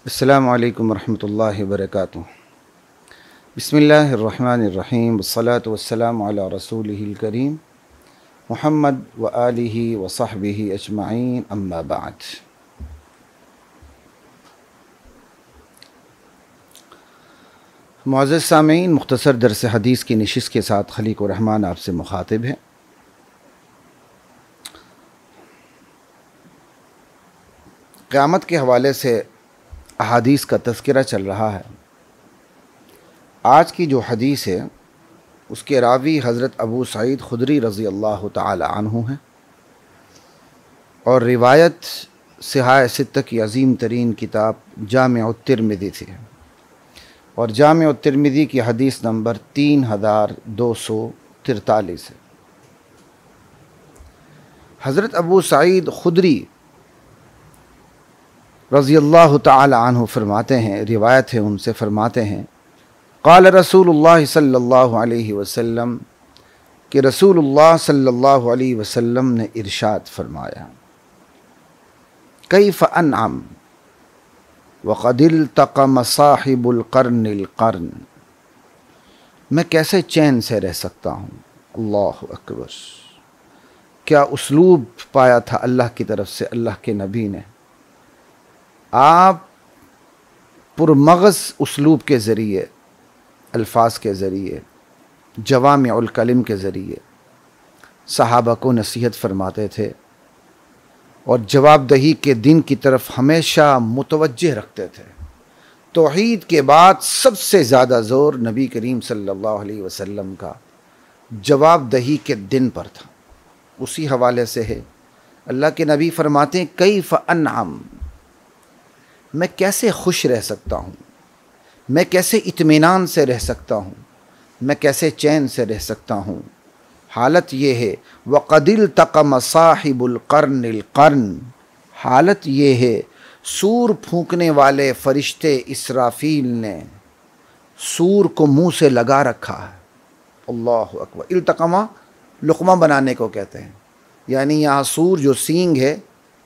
السلام علیکم ورحمۃ اللہ وبرکاتہ۔ بسم اللہ الرحمن الرحیم، والصلاة والسلام علی رسولہ الکریم محمد وآلہ وصحبہ اجمعین، اما بعد۔ معزز سامعین، مختصر درس حدیث کی نشست کے ساتھ خلیق الرحمن آپ سے مخاطب ہے۔ قیامت کے حوالے سے احادیث کا تذکرہ چل رہا ہے۔ آج کی جو حدیث ہے اس کے راوی حضرت ابو سعید خدری رضی اللہ تعالی عنہ ہیں، اور روایت صحاح ستہ کی عظیم ترین کتاب جامع الترمذی سے ہے، اور جامع الترمذی کی حدیث نمبر 3243 ہے۔ حضرت ابو سعید خدری رضی اللہ تعالی عنہ فرماتے ہیں، روایت ہے ان سے، فرماتے ہیں قال رسول اللہ صلی اللہ علیہ وسلم، کہ رسول اللہ صلی اللہ علیہ وسلم نے ارشاد فرمایا، کیف انعم وقد التقم صاحب القرن القرن، میں کیسے چین سے رہ سکتا ہوں۔ اللہ اکبر، کیا اسلوب پایا تھا اللہ کی طرف سے، اللہ کے نبی نے۔ آپ پرمغز اسلوب کے ذریعے، الفاظ کے ذریعے، جوامع الکلم کے ذریعے صحابہ کو نصیحت فرماتے تھے، اور جواب دہی کے دن کی طرف ہمیشہ متوجہ رکھتے تھے۔ توحید کے بعد سب سے زیادہ زور نبی کریم صلی اللہ علیہ وسلم کا جواب دہی کے دن پر تھا۔ اسی حوالے سے ہے، اللہ کے نبی فرماتے ہیں کیف انعم، میں کیسے خوش رہ سکتا ہوں، میں کیسے اطمینان سے رہ سکتا ہوں، میں کیسے چین سے رہ سکتا ہوں۔ حالت یہ ہے وَقَدِ الْتَقَمَ صَاحِبُ الْقَرْنِ الْقَرْنِ، حالت یہ ہے سور پھونکنے والے فرشتے اسرافیل نے سور کو منہ سے لگا رکھا ہے۔ اللہ اکبر۔ التقمہ لقمہ بنانے کو کہتے ہیں، یعنی یہاں سور جو سینگ ہے،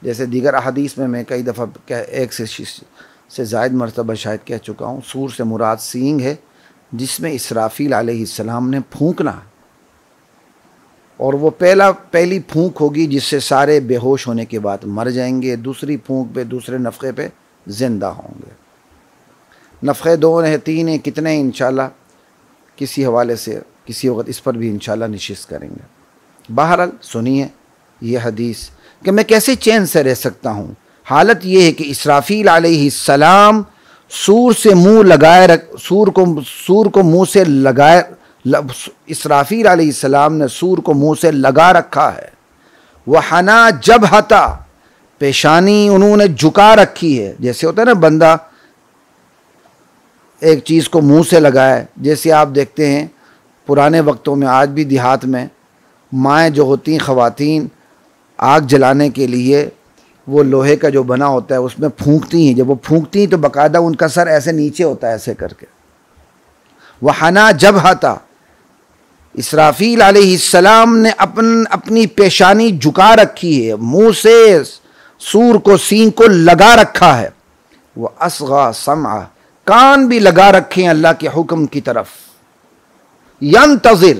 جیسے دیگر احادیث میں کئی دفعہ ایک سے زائد مرتبہ شاید کہہ چکا ہوں، سور سے مراد سینگ ہے جس میں اسرافیل علیہ السلام نے پھونکنا، اور وہ پہلی پھونک ہوگی جس سے سارے بے ہوش ہونے کے بعد مر جائیں گے، دوسری پھونک پہ، دوسرے نفخے پہ زندہ ہوں گے۔ نفخے 2 ہیں، 3 ہیں، کتنے ہیں انشاءاللہ کسی حوالے سے کسی وقت اس پر بھی انشاءاللہ نشست کریں گے۔ بہرحال سنیے یہ حدیث کہ میں کیسے چین سے رہ سکتا ہوں۔ حالت یہ ہے کہ اسرافیل علیہ السلام سور سے منہ لگائے سور کو منہ سے لگائے، اسرافیل علیہ السلام نے سور کو منہ سے لگا رکھا ہے۔ وحنا جبہتا، پیشانی انہوں نے جھکا رکھی ہے، جیسے ہوتا ہے نا بندہ ایک چیز کو منہ سے لگائے، جیسے آپ دیکھتے ہیں پرانے وقتوں میں، آج بھی دیہات میں مائیں جو ہوتی ہیں، خواتین آگ جلانے کے لیے وہ لوہے کا جو بنا ہوتا ہے اس میں پھونکتی ہیں، جب وہ پھونکتی ہیں تو باقاعدہ ان کا سر ایسے نیچے ہوتا ہے، ایسے کر کے۔ وحنا جبہتا، اسرافیل علیہ السلام نے اپنی پیشانی جھکا رکھی ہے، منہ سے سور کو، سینگ کو لگا رکھا ہے۔ وہ اصغا سمع، کان بھی لگا رکھے ہیں اللہ کے حکم کی طرف۔ ینتظر،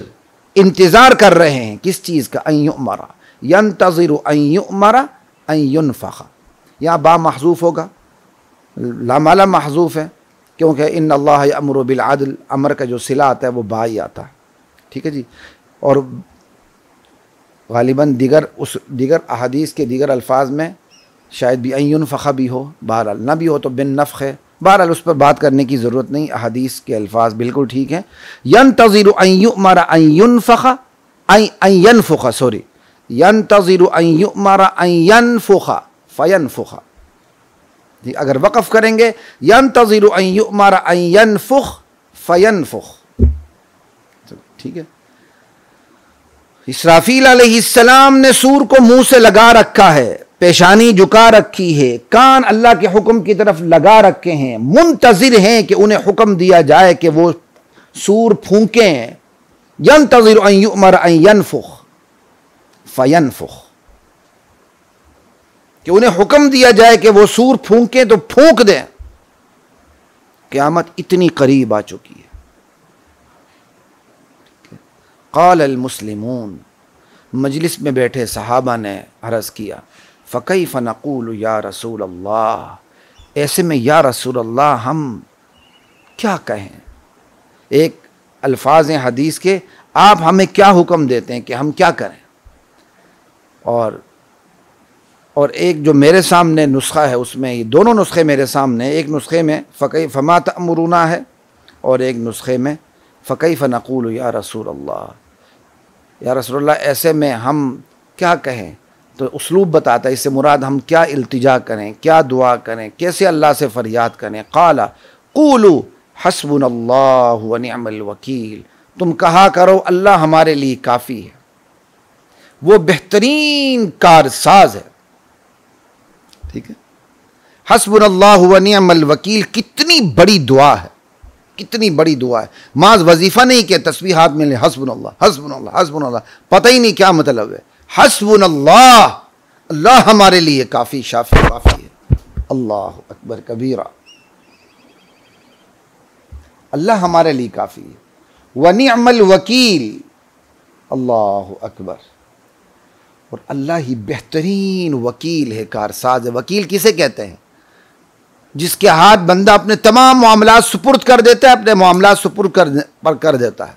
انتظار کر رہے ہیں کس چیز کا؟ ان یؤمر، ینتظر ان یؤمر ان ینفخ، یہاں با محذوف ہوگا، لامالا محذوف ہے، کیونکہ ان اللہ یامر بالعدل، امر کا جو صلہ آتا ہے وہ با ہی آتا ہے، ٹھیک ہے جی۔ اور غالباً دیگر احادیث کے دیگر الفاظ میں شاید بھی ان ینفخ بھی ہو، بہرحال نہ بھی ہو تو بن نفخ ہے، بہرحال اس پر بات کرنے کی ضرورت نہیں، احادیث کے الفاظ بالکل ٹھیک ہیں۔ ینتظر ان یؤمر ان ینفخ، ان ینفخ، سوری، ینتظر ان یؤمر ان ینفخ فینفخ، اگر وقف کریں گے ینتظر ان یؤمر ان ینفخ فینفخ، ٹھیک ہے۔ اسرافیل علیہ السلام نے سور کو منہ سے لگا رکھا ہے، پیشانی جھکا رکھی ہے، کان اللہ کے حکم کی طرف لگا رکھے ہیں، منتظر ہیں کہ انہیں حکم دیا جائے کہ وہ سور پھونکیں۔ ینتظر ان یؤمر ان ینفخ فینفخ، کہ انہیں حکم دیا جائے کہ وہ سور پھونکیں تو پھونک دیں۔ قیامت اتنی قریب آ چکی ہے. قال المسلمون، مجلس میں بیٹھے صحابہ نے عرض کیا فکیف نقول یا رسول اللہ، ایسے میں یا رسول اللہ ہم کیا کہیں. ایک الفاظ ہیں حدیث کے، آپ ہمیں کیا حکم دیتے ہیں کہ ہم کیا کریں. اور ایک جو میرے سامنے نسخہ ہے، اس میں یہ دونوں نسخے میرے سامنے، ایک نسخے میں فما تأمرنا ہے اور ایک نسخے میں فکیف نقول یا رسول اللہ، یا رسول اللہ ایسے میں ہم کیا کہیں. تو اسلوب بتاتا ہے اس سے مراد ہم کیا التجا کریں، کیا دعا کریں، کیسے اللہ سے فریاد کریں. قال قولوا حسبنا اللہ ونعم الوکیل، تم کہا کرو اللہ ہمارے لیے کافی ہے، وہ بہترین کارساز ہے. ٹھیک ہے، حسبنا اللہ ونعم الوکیل کتنی بڑی دعا ہے، کتنی بڑی دعا ہے. معاذ وظیفہ نہیں کہ تسبیحات میں حسبنا اللہ حسبنا اللہ حسبنا اللہ، پتہ ہی نہیں کیا مطلب ہے. حسبنا اللہ، اللہ ہمارے لیے کافی شافی کافی ہے. اللہ اکبر کبیرہ، اللہ ہمارے لیے کافی ہے. ونعم الوکیل، اللہ اکبر، اور اللہ ہی بہترین وکیل ہے، کارساز ہے. وکیل کسے کہتے ہیں؟ جس کے ہاتھ بندہ اپنے تمام معاملات سپرد کر دیتا ہے، اپنے معاملات سپرد کر دیتا ہے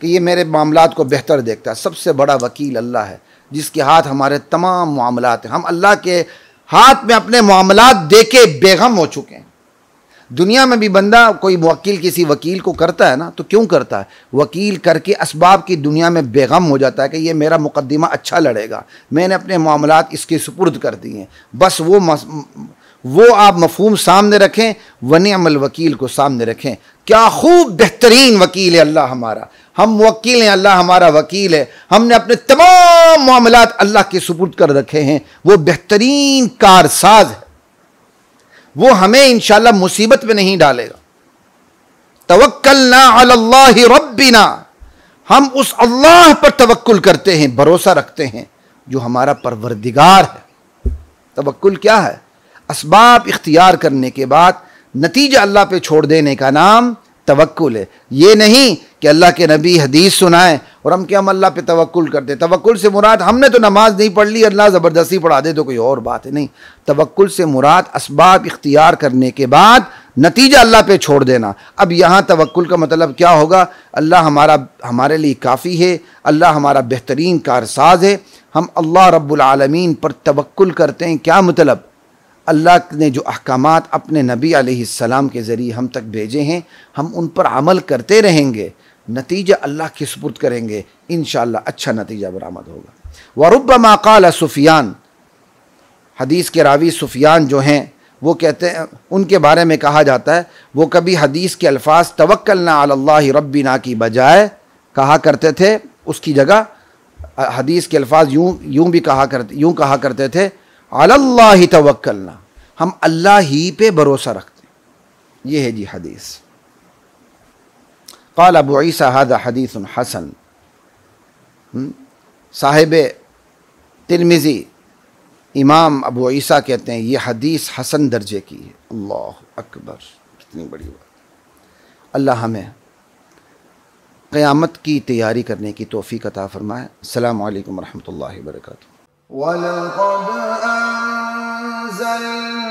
کہ یہ میرے معاملات کو بہتر دیکھتا ہے. سب سے بڑا وکیل اللہ ہے، جس کے ہاتھ ہمارے تمام معاملات ہیں. ہم اللہ کے ہاتھ میں اپنے معاملات دے کے بے غم ہو چکے ہیں. دنیا میں بھی بندہ کوئی موکل کسی وکیل کو کرتا ہے نا، تو کیوں کرتا ہے؟ وکیل کر کے اسباب کی دنیا میں بے غم ہو جاتا ہے کہ یہ میرا مقدمہ اچھا لڑے گا، میں نے اپنے معاملات اس کے سپرد کر دیے ہیں. بس وہ آپ مفہوم سامنے رکھیں، ونعم الوکیل کو سامنے رکھیں. کیا خوب بہترین وکیل ہے اللہ ہمارا. ہم موکل ہیں، اللہ ہمارا وکیل ہے. ہم نے اپنے تمام معاملات اللہ کے سپرد کر رکھے ہیں. وہ بہترین کارساز ہے، وہ ہمیں انشاءاللہ مصیبت میں نہیں ڈالے گا. توکلنا علی اللہ ربنا، ہم اس اللہ پر توکل کرتے ہیں، بھروسہ رکھتے ہیں جو ہمارا پروردگار ہے. توکل کیا ہے؟ اسباب اختیار کرنے کے بعد نتیجہ اللہ پہ چھوڑ دینے کا نام توکل ہے. یہ نہیں کہ اللہ کے نبی حدیث سنائیں اور ہم اللہ پہ توکل کرتے. توکل سے مراد ہم نے تو نماز نہیں پڑھ لی، اللہ زبردستی پڑھا دے تو کوئی اور بات ہے. نہیں، توکل سے مراد اسباب اختیار کرنے کے بعد نتیجہ اللہ پہ چھوڑ دینا. اب یہاں توکل کا مطلب کیا ہوگا؟ اللہ ہمارے لیے کافی ہے، اللہ ہمارا بہترین کارساز ہے. ہم اللہ رب العالمین پر توکل کرتے ہیں. کیا مطلب؟ اللہ نے جو احکامات اپنے نبی علیہ السلام کے ذریعے ہم تک بھیجے ہیں، ہم ان پر عمل کرتے رہیں گے، نتیجہ اللہ کے سپرد کریں گے، انشاءاللہ اچھا نتیجہ برآمد ہوگا. وَرُبَّمَا قَالَ سفیان، حدیث کے راوی سفیان جو ہیں وہ کہتے ہیں، ان کے بارے میں کہا جاتا ہے وہ کبھی حدیث کے الفاظ توکلنا علی اللہ ربنا کی بجائے کہا کرتے تھے، اس کی جگہ حدیث کے الفاظ یوں کہا کرتے تھے علی اللہ توکلنا، ہم اللہ ہی پہ بھروسہ رکھتے ہیں. یہ ہے جی حدیث. قال ابو عیسیٰ ھذا حدیث حسن، صاحب ترمذی امام ابو عیسیٰ کہتے ہیں یہ حدیث حسن درجے کی ہے. اللہ اکبر، کتنی بڑی بات. اللہ ہمیں قیامت کی تیاری کرنے کی توفیق عطا فرمائے. السلام علیکم ورحمۃ اللہ وبرکاتہ. وَلَقَدْ أَنزَلْنَا